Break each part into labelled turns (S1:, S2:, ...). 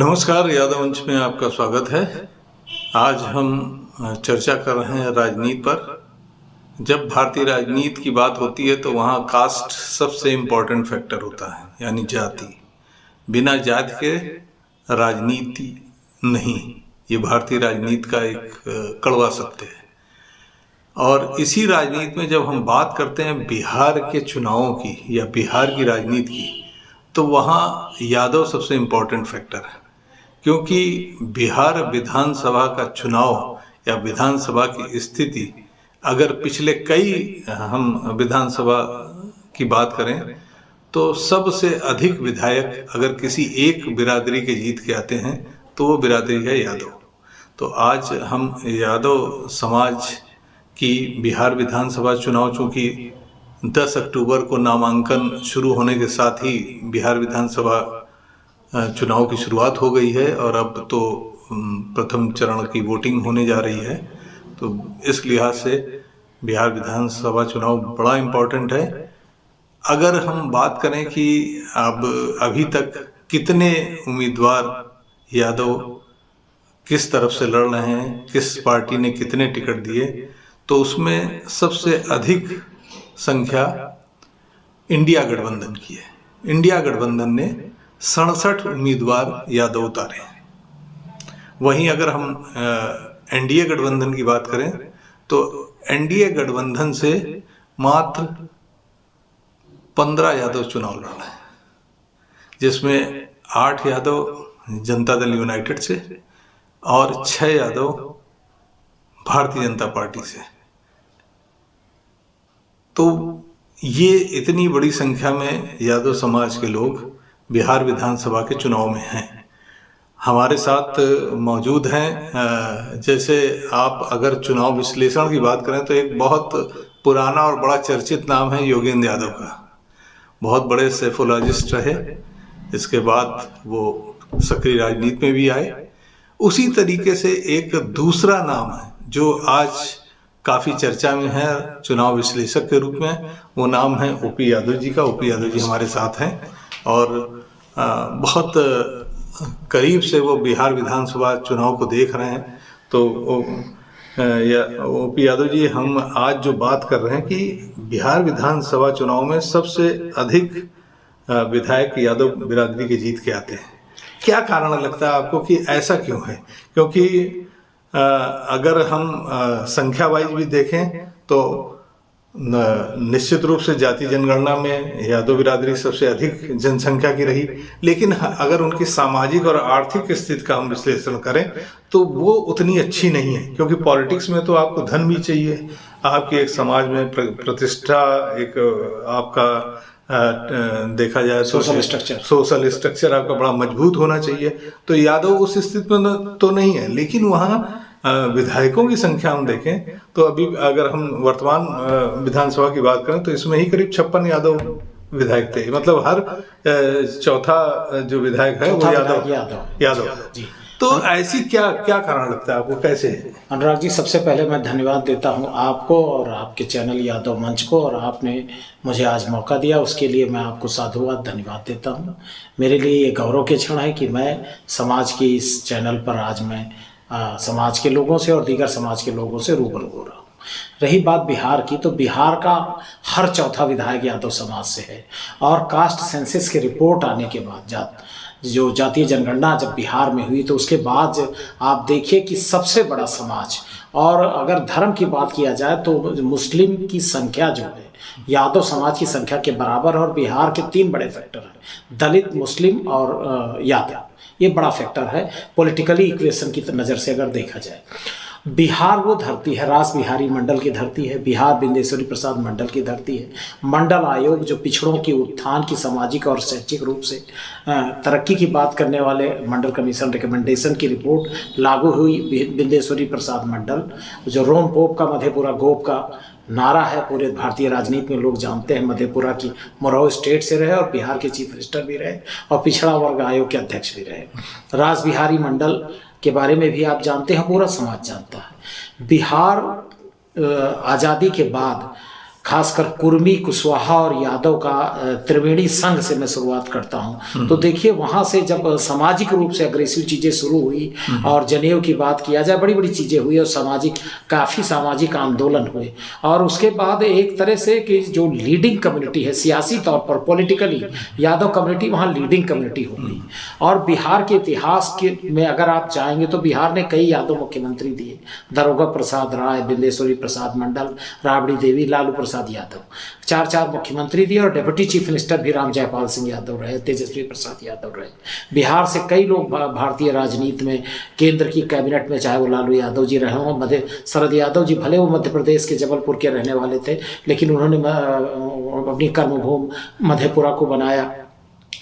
S1: नमस्कार, यादव मंच में आपका स्वागत है। आज हम चर्चा कर रहे हैं राजनीति पर। जब भारतीय राजनीति की बात होती है तो वहाँ कास्ट सबसे इम्पोर्टेंट फैक्टर होता है, यानी जाति। बिना जाति के राजनीति नहीं, ये भारतीय राजनीति का एक कड़वा सत्य है। और इसी राजनीति में जब हम बात करते हैं बिहार के चुनावों की या बिहार की राजनीति की, तो वहाँ यादव सबसे इम्पोर्टेंट फैक्टर है, क्योंकि बिहार विधानसभा का चुनाव या विधानसभा की स्थिति, अगर पिछले कई हम विधानसभा की बात करें तो सबसे अधिक विधायक अगर किसी एक बिरादरी के जीत के आते हैं तो वो बिरादरी है यादव। तो आज हम यादव समाज की बिहार विधानसभा चुनाव, चूँकि 10 अक्टूबर को नामांकन शुरू होने के साथ ही बिहार विधानसभा चुनाव की शुरुआत हो गई है और अब तो प्रथम चरण की वोटिंग होने जा रही है। तो इस लिहाज से बिहार विधानसभा चुनाव बड़ा इम्पोर्टेंट है। अगर हम बात करें कि अब अभी तक कितने उम्मीदवार यादव किस तरफ से लड़ रहे हैं, किस पार्टी ने कितने टिकट दिए, तो उसमें सबसे अधिक संख्या इंडिया गठबंधन की है। इंडिया गठबंधन ने 67 उम्मीदवार यादव उतारे हैं। वहीं अगर हम एनडीए गठबंधन की बात करें तो एनडीए गठबंधन से मात्र 15 यादव चुनाव लड़ रहे हैं, जिसमें 8 यादव जनता दल यूनाइटेड से और 6 यादव भारतीय जनता पार्टी से। तो ये इतनी बड़ी संख्या में यादव समाज के लोग बिहार विधानसभा के चुनाव में हैं। हमारे साथ मौजूद हैं, जैसे आप अगर चुनाव विश्लेषण की बात करें तो एक बहुत पुराना और बड़ा चर्चित नाम है योगेंद्र यादव का। बहुत बड़े सेफोलॉजिस्ट रहे, इसके बाद वो सक्रिय राजनीति में भी आए। उसी तरीके से एक दूसरा नाम है जो आज काफ़ी चर्चा में है चुनाव विश्लेषक के रूप में, वो नाम है ओपी यादव जी का। ओपी यादव जी हमारे साथ हैं और बहुत करीब से वो बिहार विधानसभा चुनाव को देख रहे हैं। तो ओपी यादव जी, हम आज जो बात कर रहे हैं कि बिहार विधानसभा चुनाव में सबसे अधिक विधायक यादव बिरादरी के जीत के आते हैं। क्या कारण लगता है आपको कि ऐसा क्यों है? क्योंकि अगर हम संख्या वाइज भी देखें तो निश्चित रूप से जाति जनगणना में यादव बिरादरी सबसे अधिक जनसंख्या की रही, लेकिन अगर उनकी सामाजिक और आर्थिक स्थिति का हम विश्लेषण करें तो वो उतनी अच्छी नहीं है। क्योंकि पॉलिटिक्स में तो आपको धन भी चाहिए, आपके एक समाज में प्रतिष्ठा, एक आपका देखा जाए तो सोशल स्ट्रक्चर आपका बड़ा मजबूत होना चाहिए। तो यादव उस स्थिति में तो नहीं है, लेकिन वहाँ विधायकों की संख्या हम देखें तो अभी अगर हम वर्तमान विधानसभा की बात करें तो इसमें ही करीब 56 यादव विधायक थे। मतलब हर चौथा जो विधायक है वो यादव। तो ऐसी क्या कारण लगता है आपको, कैसे?
S2: अनुराग जी, सबसे पहले मैं धन्यवाद देता हूं आपको और आपके चैनल यादव मंच को, और आपने मुझे आज मौका दिया, उसके लिए मैं आपको साधुवाद धन्यवाद देता हूं। मेरे लिए ये गौरव के क्षण है कि मैं समाज की इस चैनल पर आज मैं समाज के लोगों से और दीगर समाज के लोगों से रूबरू हो रहा हूँ। रही बात बिहार की, तो बिहार का हर चौथा विधायक यादव समाज से है। और कास्ट सेंसस की रिपोर्ट आने के बाद जो जातीय जनगणना जब बिहार में हुई तो उसके बाद आप देखिए कि सबसे बड़ा समाज, और अगर धर्म की बात किया जाए तो मुस्लिम की संख्या जो है यादव समाज की संख्या के बराबर। और बिहार के 3 बड़े फैक्टर हैं, दलित, मुस्लिम और यादव। ये बड़ा फैक्टर है पॉलिटिकली इक्वेशन की नज़र से अगर देखा जाए। बिहार वो धरती है, रास बिहारी मंडल की धरती है, बिहार बिंदेश्वरी प्रसाद मंडल की धरती है। मंडल आयोग जो पिछड़ों की उत्थान की सामाजिक और शैक्षिक रूप से तरक्की की बात करने वाले मंडल कमीशन रिकमेंडेशन की रिपोर्ट लागू हुई बिंदेश्वरी प्रसाद मंडल, जो रोम पोप का मधेपुरा गोप का नारा है, पूरे भारतीय राजनीति में लोग जानते हैं। मधेपुरा की मोरौ स्टेट से रहे और बिहार के चीफ मिनिस्टर भी रहे और पिछड़ा वर्ग आयोग के अध्यक्ष भी रहे। रास बिहारी मंडल के बारे में भी आप जानते हैं, पूरा समाज जानता है। बिहार आज़ादी के बाद खासकर कुर्मी, कुशवाहा और यादव का त्रिवेणी संघ से मैं शुरुआत करता हूं। तो देखिए वहां से जब सामाजिक रूप से अग्रेसिव चीजें शुरू हुई और जनेऊ की बात किया जाए, बड़ी बड़ी चीजें हुई और काफी सामाजिक आंदोलन हुए। और उसके बाद एक तरह से कि जो लीडिंग कम्युनिटी है सियासी तौर पर, पॉलिटिकली यादव कम्युनिटी वहाँ लीडिंग कम्युनिटी हो गई। और बिहार के इतिहास में अगर आप जाएंगे तो बिहार ने कई यादव मुख्यमंत्री दिए, दारोगा प्रसाद राय, बिंदेश्वरी प्रसाद मंडल, राबड़ी देवी, लालू प्रसाद यादव, चार मुख्यमंत्री दिए। और डिप्टी चीफ मिनिस्टर भी राम जयपाल सिंह यादव रहे, तेजस्वी प्रसाद यादव रहे। बिहार से कई लोग भारतीय राजनीति में, केंद्र की कैबिनेट में, चाहे वो लालू यादव जी रहे हों, शरद यादव जी भले वो मध्य प्रदेश के जबलपुर के रहने वाले थे, लेकिन उन्होंने अपनी कर्मभूमि मधेपुरा को बनाया।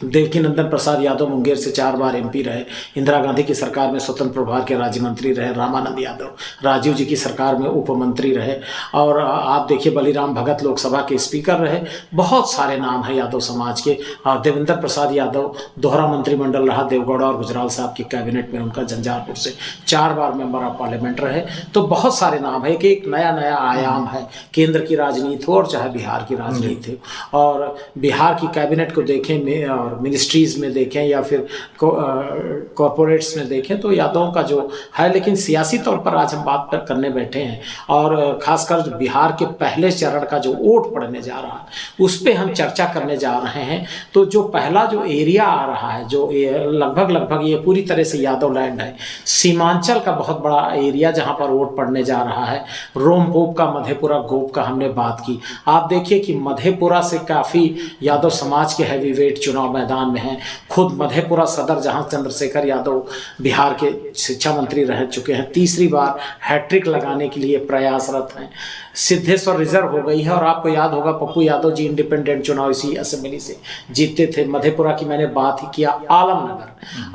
S2: देवकीनंदन प्रसाद यादव मुंगेर से 4 बार एमपी रहे। इंदिरा गांधी की सरकार में स्वतंत्र प्रभार के राज्य मंत्री रहे। रामानंद यादव राजीव जी की सरकार में उप मंत्री रहे। और आप देखिए बलिराम भगत लोकसभा के स्पीकर रहे। बहुत सारे नाम हैं यादव समाज के। देवेंद्र प्रसाद यादव दोहरा मंत्रिमंडल रहा, देवगौड़ा और गुजराल साहब की कैबिनेट में उनका, झंझारपुर से 4 बार मेंबर ऑफ पार्लियामेंट रहे। तो बहुत सारे नाम है कि एक नया नया आयाम है, केंद्र की राजनीति हो और चाहे बिहार की राजनीति हो। और बिहार की कैबिनेट को देखें और मिनिस्ट्रीज में देखें या फिर कॉरपोरेट्स में देखें तो यादवों का जो है, लेकिन सियासी तौर पर आज हम बात करने बैठे हैं। और खासकर बिहार के पहले चरण का जो वोट पड़ने जा रहा है उस पर हम चर्चा करने जा रहे हैं। तो जो पहला जो एरिया आ रहा है, जो लगभग ये पूरी तरह से यादव लैंड है, सीमांचल का बहुत बड़ा एरिया जहाँ पर वोट पड़ने जा रहा है। रोमपोप का, मधेपुरा, गोप का हमने बात की। आप देखिए कि मधेपुरा से काफ़ी यादव समाज के हैवी वेट चुनाव मैदान में हैं। खुद मधेपुरा सदर, जहां चंद्रशेखर यादव बिहार के शिक्षा मंत्री रह चुके हैं, तीसरी बार हैट्रिक लगाने के लिए प्रयासरत हैं। सिद्धेश्वर रिजर्व हो गई है। और आपको याद होगा पप्पू यादव जी इंडिपेंडेंट चुनाव इसी असेंबली से जीते थे। मधेपुरा की मैंने बात ही किया।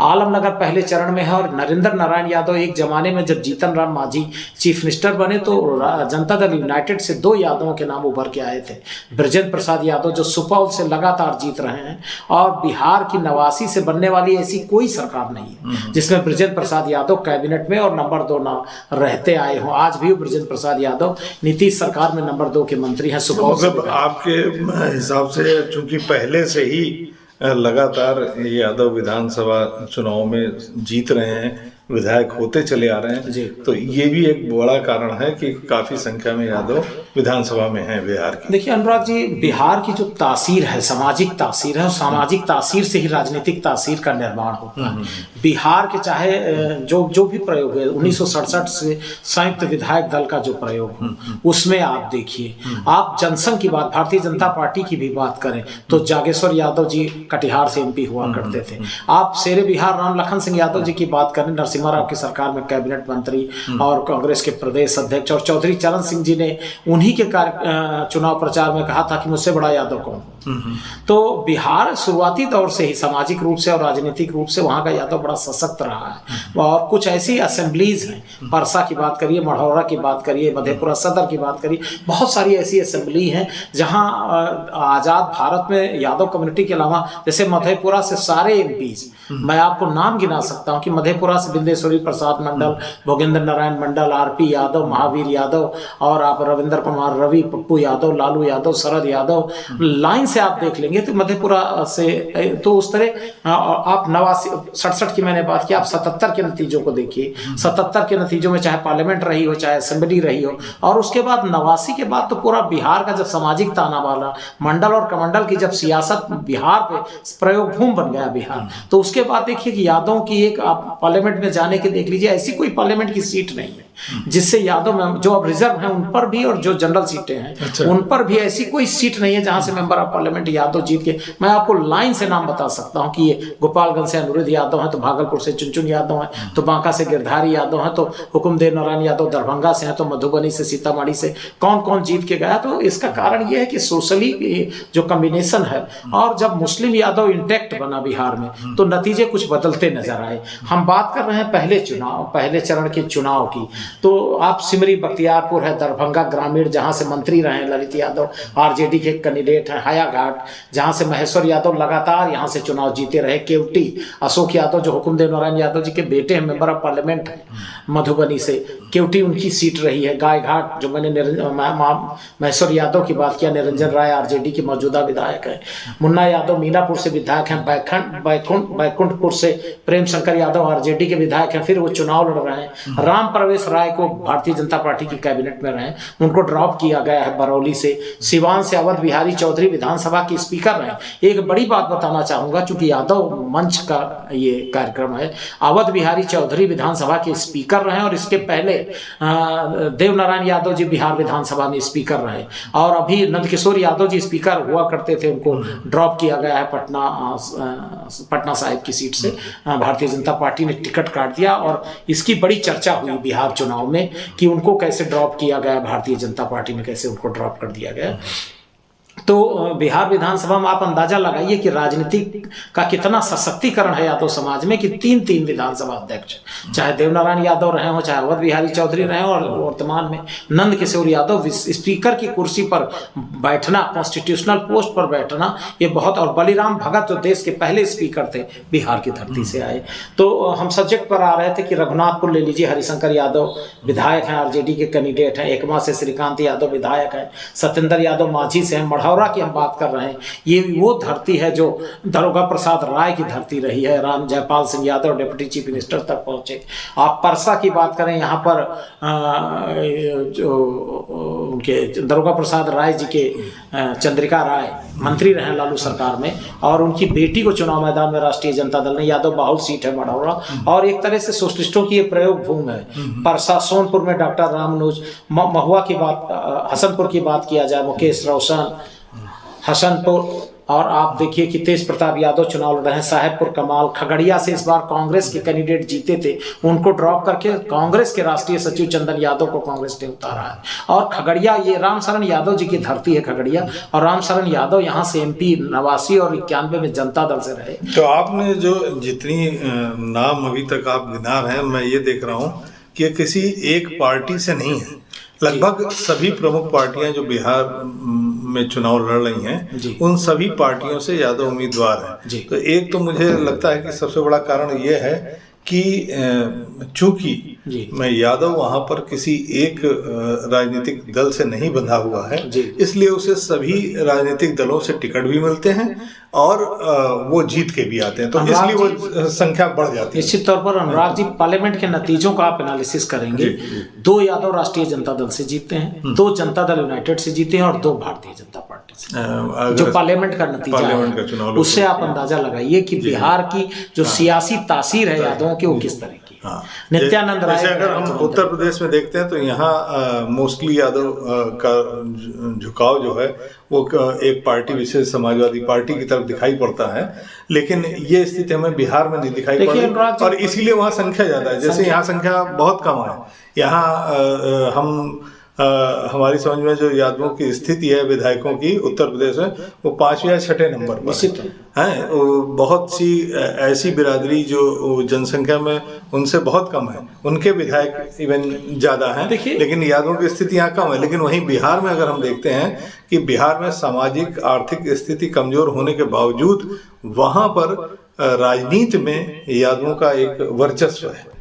S2: आलमनगर पहले चरण में है। और नरेंद्र नारायण यादव एक जमाने में जब जीतन राम मांझी चीफ मिनिस्टर बने तो जनता दल यूनाइटेड से 2 यादवों के नाम उभर के आए थे। बृजेंद्र प्रसाद यादव जो सुपौल से लगातार जीत रहे हैं, और बिहार की 89 से बनने वाली ऐसी कोई सरकार नहीं है जिसमें बृजेंद्र प्रसाद यादव कैबिनेट में और नंबर 2 ना रहते आए हों। आज भी बृजेंद्र प्रसाद यादव नीतीश सरकार में नंबर 2 के मंत्री हैं।
S3: मतलब आपके हिसाब से चूंकि पहले से ही लगातार यादव विधानसभा चुनाव में जीत रहे हैं, विधायक होते चले आ रहे हैं, तो ये भी एक बड़ा कारण है कि काफी संख्या में यादव विधानसभा में हैं बिहार की।
S2: देखिए अनुराग जी, बिहार की जो तासीर है, सामाजिक तासीर है, और सामाजिक तासीर से ही राजनीतिक तासीर का निर्माण होता है। बिहार के चाहे जो भी प्रयोग है, 1967 से संयुक्त विधायक दल का जो प्रयोग, उसमें आप देखिए, आप जनसंघ की बात, भारतीय जनता पार्टी की भी बात करें तो जागेश्वर यादव जी कटिहार से एमपी हुआ करते थे। आप शेरे बिहार राम लखन सिंह यादव जी की बात करें, नरसिम्हा राव की सरकार में कैबिनेट मंत्री और कांग्रेस के प्रदेश अध्यक्ष। और चौधरी चरण सिंह जी ने उन्हीं के चुनाव प्रचार में कहा था कि मुझसे बड़ा यादव कौन। तो बिहार शुरुआती दौर से ही सामाजिक रूप से और राजनीतिक रूप से वहाँ का यादव बड़ा सशक्त रहा है। और कुछ ऐसी असेंबलीज हैं, परसा की बात करिए, मढ़ौरा की बात करिए, मधेपुरा सदर की बात करिए, बहुत सारी ऐसी असेंबली हैं जहाँ आज़ाद भारत में यादव कम्युनिटी के अलावा, जैसे मधेपुरा से सारे एमपीज, मैं आपको नाम गिना सकता हूँ कि मधेपुरा से बिंदेश्वरी प्रसाद मंडल, भोगेंद्र नारायण मंडल, आरपी यादव, महावीर यादव, और आप रविंद्र कुमार रवि, पप्पू यादव, लालू यादव, शरद यादव, लाइन से आप देख लेंगे तो मधेपुरा से, तो उस तरह आप 67 की मैंने बात की, आप 77 के नतीजों को देखिए। 77 के नतीजों में चाहे पार्लियामेंट रही हो, चाहे असेंबली रही हो, और उसके बाद 89 के बाद तो पूरा बिहार का जब सामाजिक ताना वाला मंडल और कमंडल की जब सियासत बिहार पे प्रयोग भूमि बन गया बिहार, तो उसके बाद देखिए कि यादवों की एक, आप पार्लियामेंट में जाने के देख लीजिए, ऐसी कोई पार्लियामेंट की सीट नहीं है जिससे यादव में जो अब रिजर्व हैं उन पर भी, और जो जनरल सीटें हैं उन पर भी ऐसी कोई सीट नहीं है जहां से मेंबर ऑफ पार्लियामेंट यादव जीत के। मैं आपको लाइन से नाम बता सकता हूं कि ये गोपालगंज से अनुरुद्ध यादव हैं, तो भागलपुर से चुनचुन यादव हैं, तो बांका से गिरधारी यादव हैं, तो हुकुमदेव नारायण यादव दरभंगा से हैं, तो मधुबनी से, सीतामढ़ी से कौन कौन जीत के गया। तो इसका कारण ये है कि सोशली जो कम्बिनेशन है, और जब मुस्लिम यादव इंटैक्ट बना बिहार में तो नतीजे कुछ बदलते नजर आए। हम बात कर रहे हैं पहले चरण के चुनाव की। तो आप सिमरी बख्तियारपुर है, दरभंगा ग्रामीण जहाँ से मंत्री रहे हैं ललित यादव, आरजेडी के कैंडिडेट हैं, हायाघाट जहाँ से महेश्वर यादव लगातार यहाँ से चुनाव जीते रहे, केवटी अशोक यादव जो हुकुमदेव नारायण यादव जी के बेटे हैं, मेंबर ऑफ पार्लियामेंट है मधुबनी से, केवटी उनकी सीट रही है। गायघाट जो मैंने महेश्वर यादव की बात किया, निरंजन राय आरजेडी के मौजूदा विधायक है। मुन्ना यादव मीनापुर से विधायक हैं। बैकुंठपुर से प्रेम शंकर यादव आरजेडी के विधायक हैं, फिर वो चुनाव लड़ रहे हैं। राम प्रवेश राय को भारतीय जनता पार्टी की कैबिनेट में रहे, उनको ड्रॉप किया गया है बरौली से। सिवान से अवध बिहारी चौधरी विधानसभा के स्पीकर रहे। एक बड़ी बात बताना चाहूंगा, चूंकि यादव मंच का ये कार्यक्रम है, अवध बिहारी चौधरी विधानसभा के स्पीकर रहे और इसके पहले देव नारायण यादव जी बिहार विधानसभा में स्पीकर रहे, और अभी नंदकिशोर यादव जी स्पीकर हुआ करते थे, उनको ड्रॉप किया गया है पटना साहिब की सीट से। भारतीय जनता पार्टी ने टिकट काट दिया और इसकी बड़ी चर्चा हुई बिहार चुनाव में कि उनको कैसे ड्रॉप किया गया, भारतीय जनता पार्टी ने कैसे उनको ड्रॉप कर दिया गया। तो बिहार विधानसभा में आप अंदाजा लगाइए कि राजनीति का कितना सशक्तिकरण है यादव समाज में, कि तीन विधानसभा अध्यक्ष, चाहे देवनारायण यादव रहे हो, चाहे अवध बिहारी चौधरी रहे हो, और वर्तमान में नंद किशोर यादव स्पीकर की कुर्सी पर बैठना, कॉन्स्टिट्यूशनल पोस्ट पर बैठना, ये बहुत। और बलिराम भगत जो देश के पहले स्पीकर थे, बिहार की धरती से आए। तो हम सब्जेक्ट पर आ रहे थे कि रघुनाथपुर ले लीजिए, हरिशंकर यादव विधायक हैं, आरजेडी के कैंडिडेट हैं। एकमा से श्रीकांत यादव विधायक हैं। सत्येंद्र यादव माझी से हैं। मढ़ौरा की हम बात कर रहे हैं, ये वो धरती है जो दारोगा प्रसाद राय की धरती रही है। Ram Jaipal Singh Yadav deputy chief minister तक पहुंचे। आप परसा की बात करें, यहाँ पर जो उनके दारोगा प्रसाद राय जी के चंद्रिका राय मंत्री रहे लालू सरकार में, और उनकी बेटी को चुनाव मैदान में राष्ट्रीय जनता दल ने, यादव बाहुल सीट है मढ़ौरा, और एक तरह से सोशलिस्टों की ये प्रयोग भूमि है। परसा, सोनपुर में डॉक्टर रामनुज, महुआ की बात, हसनपुर की बात किया जाए, मुकेश रोशन, हसनपुर, और आप देखिए कि तेज प्रताप यादव चुनाव लड़ रहे हैं। साहेबपुर कमाल, खगड़िया से इस बार कांग्रेस के कैंडिडेट जीते थे, उनको ड्रॉप करके कांग्रेस के राष्ट्रीय सचिव चंदन यादव को कांग्रेस ने उतारा है। और खगड़िया, ये रामशरण यादव जी की धरती है खगड़िया, और रामशरण यादव यहाँ से एमपी 89 और 91 में जनता दल से रहे।
S3: तो आपने जो जितनी नाम अभी तक आप गिना रहे हैं, मैं ये देख रहा हूँ कि किसी एक पार्टी से नहीं है, लगभग सभी प्रमुख पार्टियां जो बिहार में चुनाव लड़ रही हैं, उन सभी पार्टियों से यादव उम्मीदवार हैं। तो एक तो मुझे लगता है कि सबसे बड़ा कारण ये है कि चूंकि मैं यादव वहां पर किसी एक राजनीतिक दल से नहीं बंधा हुआ है, इसलिए उसे सभी राजनीतिक दलों से टिकट भी मिलते हैं और वो जीत के भी आते हैं, तो इसलिए वो संख्या बढ़ जाती है।
S2: निश्चित तौर पर अनुराग जी, पार्लियामेंट के नतीजों का आप एनालिसिस करेंगे, 2 यादव राष्ट्रीय जनता दल से जीते हैं, 2 जनता दल यूनाइटेड से जीते हैं, और 2 भारतीय जनता पार्टी से। जो पार्लियामेंट का नतीजा है, उससे आप अंदाजा लगाइए कि बिहार की जो सियासी तासीर है यादवों की, वो किस तरह की। नित्यानंद राय,
S3: अगर हम उत्तर प्रदेश में देखते हैं तो यहाँ मोस्टली यादव का झुकाव जो है वो एक पार्टी, विशेष समाजवादी पार्टी की तरफ दिखाई पड़ता है, लेकिन ये स्थिति हमें बिहार में नहीं दिखाई पड़ती, और इसीलिए वहाँ संख्या ज्यादा है। जैसे यहाँ संख्या बहुत कम है, यहाँ हम हमारी समझ में जो यादवों की स्थिति है विधायकों की उत्तर प्रदेश में, वो 5वें या 6ठे नंबर पर है। बहुत सी ऐसी बिरादरी जो जनसंख्या में उनसे बहुत कम है, उनके विधायक इवन ज्यादा हैं, लेकिन यादवों की स्थिति यहाँ कम है। लेकिन वहीं बिहार में अगर हम देखते हैं कि बिहार में सामाजिक आर्थिक स्थिति कमजोर होने के बावजूद वहां पर राजनीति में यादवों का एक वर्चस्व है।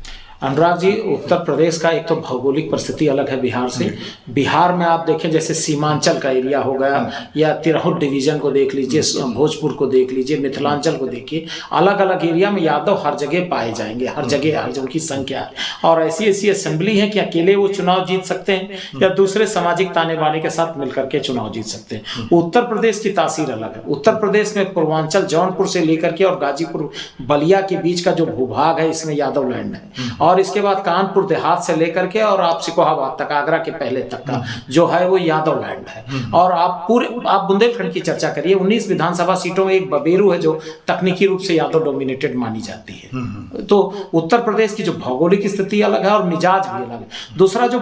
S2: अनुराग जी, उत्तर प्रदेश का एक तो भौगोलिक परिस्थिति अलग है बिहार से। बिहार में आप देखें, जैसे सीमांचल का एरिया हो गया, या तिरहुत डिवीजन को देख लीजिए, भोजपुर को देख लीजिए, मिथिलांचल को देखिए, अलग अलग एरिया में यादव हर जगह पाए जाएंगे, हर जगह हर उनकी संख्या है। और ऐसी ऐसी असेंबली है कि अकेले वो चुनाव जीत सकते हैं या दूसरे सामाजिक ताने बाने के साथ मिलकर के चुनाव जीत सकते हैं। उत्तर प्रदेश की तासीर अलग है। उत्तर प्रदेश में पूर्वांचल, जौनपुर से लेकर के और गाजीपुर बलिया के बीच का जो भूभाग है, इसमें यादव लैंड है, और इसके बाद कानपुर देहात से लेकर के और आप सिकोहाबाद तक, आगरा के पहले तक का जो है वो यादव लैंड है। और आप बुंदेलखंड की चर्चा करिए, 19 विधानसभा सीटों में एक बबेरू है जो तकनीकी रूप से यादव डोमिनेटेड मानी जाती है। तो उत्तर प्रदेश की जो भौगोलिक स्थिति अलग है और मिजाज भी अलग है। दूसरा, जो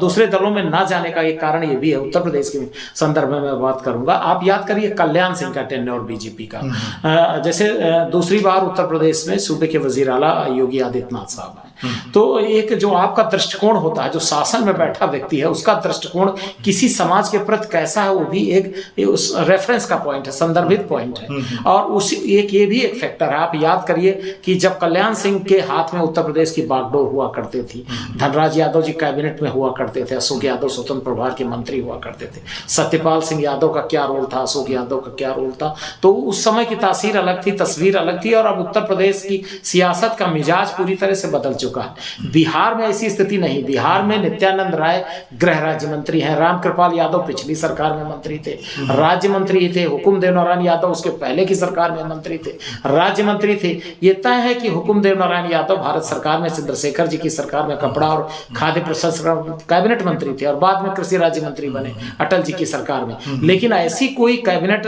S2: दूसरे दलों में ना जाने का एक कारण ये भी है, उत्तर प्रदेश के संदर्भ में मैं बात करूंगा। आप याद करिए कल्याण सिंह का टेन्योर बीजेपी का, जैसे दूसरी बार उत्तर प्रदेश में सूबे के वजीर आला योगी आदित्यनाथ साहब हैं, तो एक जो आपका दृष्टिकोण होता है, जो शासन में बैठा व्यक्ति है उसका दृष्टिकोण किसी समाज के प्रति कैसा है, वो भी एक उस रेफरेंस का पॉइंट है, संदर्भित पॉइंट है। और उस एक ये भी एक फैक्टर है। आप याद करिए कि जब कल्याण सिंह के हाथ में उत्तर प्रदेश की बागडोर हुआ करती थी, धनराज यादव जी कैबिनेट में हुआ करते थे, अशोक यादव स्वतंत्र प्रभार के मंत्री हुआ करते थे, सत्यपाल सिंह यादव का क्या रोल था, अशोक यादव का क्या रोल था, तो उस समय की तासीर अलग थी, तस्वीर अलग थी। और अब उत्तर प्रदेश की सियासत का मिजाज पूरी तरह से बदल चुका है। बिहार में ऐसी स्थिति नहीं। बिहार में नित्यानंद राय गृह राज्य मंत्री हैं, रामकृपाल यादव पिछली सरकार में मंत्री थे, राज्य मंत्री थे, हुकुमदेव नारायण यादव उसके पहले की सरकार में मंत्री थे, राज्य मंत्री थे। ये तय है कि हुकुमदेव नारायण यादव भारत सरकार में चंद्रशेखर जी की सरकार में कपड़ा और खाद्य प्रसंस्करण कैबिनेट मंत्री थे और बाद में कृषि राज्य मंत्री बने अटल जी की सरकार में। लेकिन ऐसी कोई कैबिनेट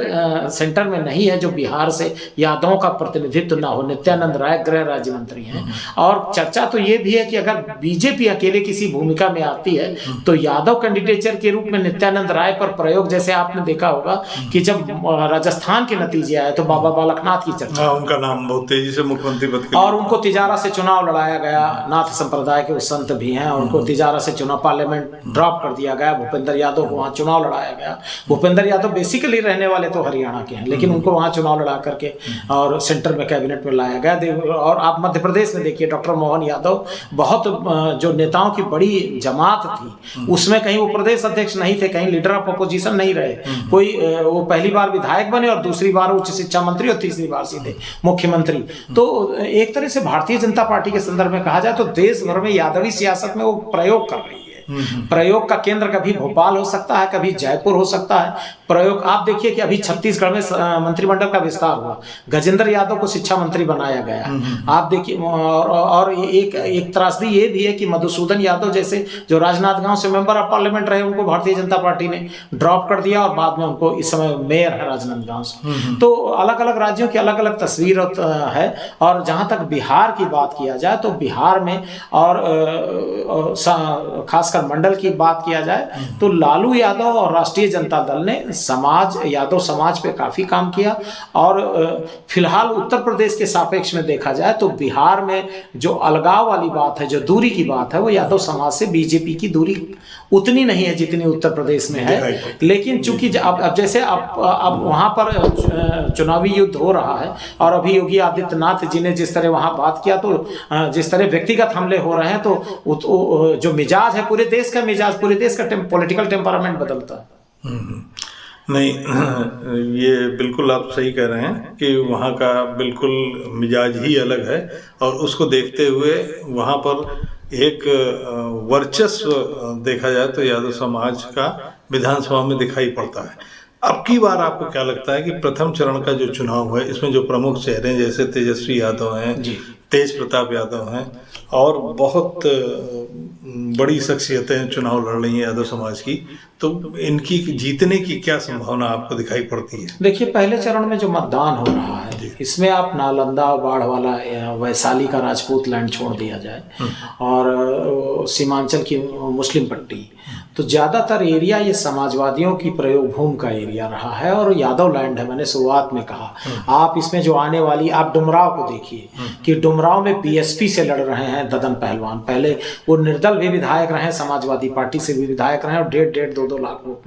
S2: सेंटर में नहीं है जो बिहार से यादवों का प्रतिनिधित्व ना हो। नित्यानंद राय गृह राज्य मंत्री हैं। और चर्चा तो ये भी है कि अगर बीजेपी अकेले किसी भूमिका में आती है तो यादव कैंडिडेचर के रूप में नित्यानंद राय पर प्रयोग, जैसे आपने देखा होगा कि जब राजस्थान के नतीजे आए तो बाबा बालकनाथ की चर्चा,
S3: उनका नाम बहुत तेजी से मुख्यमंत्री पद के
S2: और उनको तिजारा से चुनाव लड़ाया गया। नाथ संप्रदाय के संत भी हैं और उनको तिजारा से चुनाव, पार्लियामेंट ड्रॉप कर दिया गया। भूपेंद्र यादव को वहाँ चुनाव लड़ाया गया। भूपेंद्र यादव बेसिकली रहने वाले तो हरियाणा के हैं, लेकिन उनको वहाँ चुनाव लड़ा करके और सेंटर में कैबिनेट में लाया गया। और आप मध्य प्रदेश में देखिए, डॉक्टर मोहन यादव बहुत जो नेताओं की बड़ी जमात थी उसमें कहीं वो प्रदेश अध्यक्ष नहीं थे, कहीं लीडर ऑफ अपोजिशन नहीं रहे। कोई वो पहली बार विधायक बने और दूसरी बार उच्च शिक्षा मंत्री और तीसरी बार सीधे मुख्यमंत्री। तो एक तरह से भारतीय जनता पार्टी के संदर्भ में कहा जाए तो देश भर में यादवी सियासत में वो प्रयोग कर रही है। प्रयोग का केंद्र कभी भोपाल हो सकता है, कभी जयपुर हो सकता है। प्रयोग आप देखिए कि अभी छत्तीसगढ़ में मंत्रिमंडल का विस्तार हुआ, गजेंद्र यादव को शिक्षा मंत्री बनाया गया। आप देखिए, और एक त्रासदी ये भी है कि मधुसूदन यादव जैसे जो राजनांदगांव से मेंबर ऑफ पार्लियामेंट रहे, उनको भारतीय जनता पार्टी ने ड्रॉप कर दिया और बाद में उनको इस समय मेयर है राजनांदगांव से। तो अलग अलग राज्यों की अलग अलग तस्वीर है। और जहाँ तक बिहार की बात किया जाए तो बिहार में और खासकर मंडल की बात किया जाए तो लालू यादव और राष्ट्रीय जनता दल ने यादव समाज पे काफी काम किया। और फिलहाल उत्तर प्रदेश के सापेक्ष में देखा जाए तो बिहार में जो अलगाव वाली बात है, जो दूरी की बात है, वो यादव समाज से बीजेपी की दूरी उतनी नहीं है जितनी उत्तर प्रदेश में है। लेकिन चूंकि अब जैसे अब वहां पर चुनावी युद्ध हो रहा है और अभी योगी आदित्यनाथ जी ने जिस तरह वहां बात किया, तो जिस तरह व्यक्तिगत हमले हो रहे हैं, तो जो मिजाज है पूरे देश का, मिजाज पूरे देश का पॉलिटिकल टेम्परामेंट बदलता है।
S3: नहीं, ये बिल्कुल आप सही कह रहे हैं कि वहाँ का बिल्कुल मिजाज ही अलग है। और उसको देखते हुए वहाँ पर एक वर्चस्व देखा जाए तो यादव समाज का विधानसभा में दिखाई पड़ता है। अब की बार आपको क्या लगता है कि प्रथम चरण का जो चुनाव है, इसमें जो प्रमुख चेहरे जैसे तेजस्वी यादव हैं, तेज प्रताप यादव हैं और बहुत बड़ी शख्सियतें चुनाव लड़ रही हैं यादव समाज की, तो इनकी जीतने की क्या संभावना आपको दिखाई पड़ती है?
S2: देखिए, पहले चरण में जो मतदान हो रहा है, इसमें आप नालंदा, बाढ़वाला, वैशाली का राजपूत लैंड छोड़ दिया जाए और सीमांचल की मुस्लिम पट्टी, तो ज़्यादातर एरिया ये समाजवादियों की प्रयोग भूमि का एरिया रहा है और यादव लैंड है। मैंने शुरुआत में कहा, आप इसमें जो आने वाली, आप डुमराव को देखिए कि डुमराव में बीएसपी से लड़ रहे हैं ददन पहलवान। पहले वो निर्दल भी विधायक रहे, समाजवादी पार्टी से भी विधायक रहे और 1.5-2 लाख वोट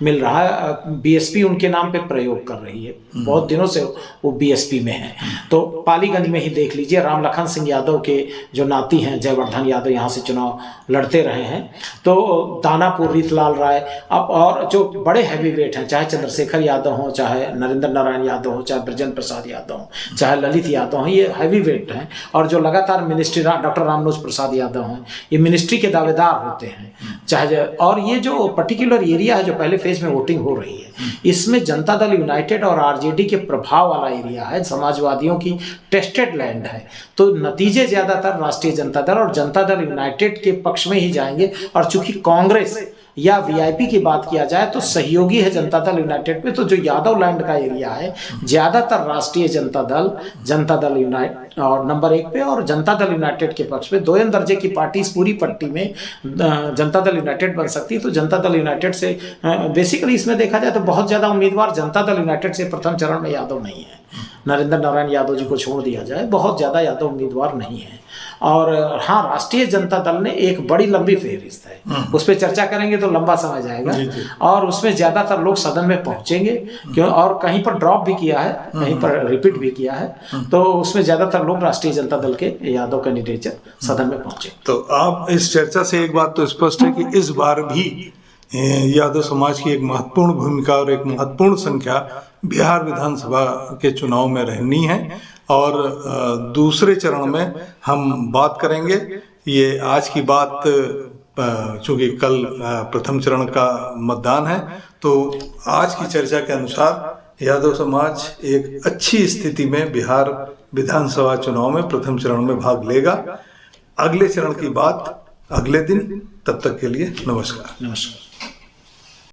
S2: मिल रहा है। बीएसपी उनके नाम पे प्रयोग कर रही है, बहुत दिनों से वो बीएसपी में है। तो पालीगंज में ही देख लीजिए, राम लखन सिंह यादव के जो नाती हैं जयवर्धन यादव यहाँ से चुनाव लड़ते रहे हैं। तो दानापुर रीतलाल राय, अब और जो बड़े हैवी वेट हैं, चाहे चंद्रशेखर यादव हों, चाहे नरेंद्र नारायण यादव हों, चाहे ब्रजेंद्र प्रसाद यादव हों, चाहे ललित यादव हों, ये हैवी वेट हैं। और जो लगातार मिनिस्ट्री, डॉक्टर रामनोज प्रसाद यादव हैं, ये मिनिस्ट्री के दावेदार होते हैं। चाहे और ये जो पर्टिकुलर एरिया है जो पहले फेज में वोटिंग हो रही है, इसमें जनता दल यूनाइटेड और आरजेडी के प्रभाव वाला एरिया है, समाजवादियों की टेस्टेड लैंड है। तो नतीजे ज़्यादातर राष्ट्रीय जनता दल और जनता दल यूनाइटेड के पक्ष में ही जाएंगे। और चूंकि कांग्रेस या वीआईपी की बात किया जाए तो सहयोगी है जनता दल यूनाइटेड पे, तो जो यादव लैंड का एरिया है ज़्यादातर राष्ट्रीय जनता दल यूनाइटेड और नंबर 1 पे और जनता दल यूनाइटेड के पक्ष में। 2 दर्जे की पार्टी इस पूरी पट्टी में जनता दल यूनाइटेड बन सकती है। तो जनता दल यूनाइटेड से बेसिकली इसमें देखा जाए तो बहुत ज़्यादा उम्मीदवार जनता दल यूनाइटेड से प्रथम चरण में यादव नहीं है। नरेंद्र नारायण यादव जी को छोड़ दिया जाए, बहुत ज़्यादा यादव उम्मीदवार नहीं है। और हाँ, राष्ट्रीय जनता दल ने एक बड़ी लंबी फेहरिस्त है, उस पर चर्चा करेंगे तो लंबा समय जाएगा और उसमें ज़्यादातर लोग सदन में पहुंचेंगे क्यों, और कहीं पर ड्रॉप भी किया है, कहीं पर रिपीट भी किया है, तो उसमें ज़्यादातर लोग राष्ट्रीय जनता दल के यादव कैंडिडेट सदन में पहुंचे।
S3: तो आप इस चर्चा से एक बात तो स्पष्ट है कि इस बार भी यादव समाज की एक महत्वपूर्ण भूमिका और एक महत्वपूर्ण संख्या बिहार विधानसभा के चुनाव में रहनी है। और दूसरे चरण में हम बात करेंगे, ये आज की बात चूंकि कल प्रथम चरण का मतदान है, तो आज की चर्चा के अनुसार यादव समाज एक अच्छी स्थिति में बिहार विधानसभा चुनाव में प्रथम चरण में भाग लेगा। अगले चरण की बात अगले दिन, तब तक के लिए नमस्कार।
S2: नमस्कार।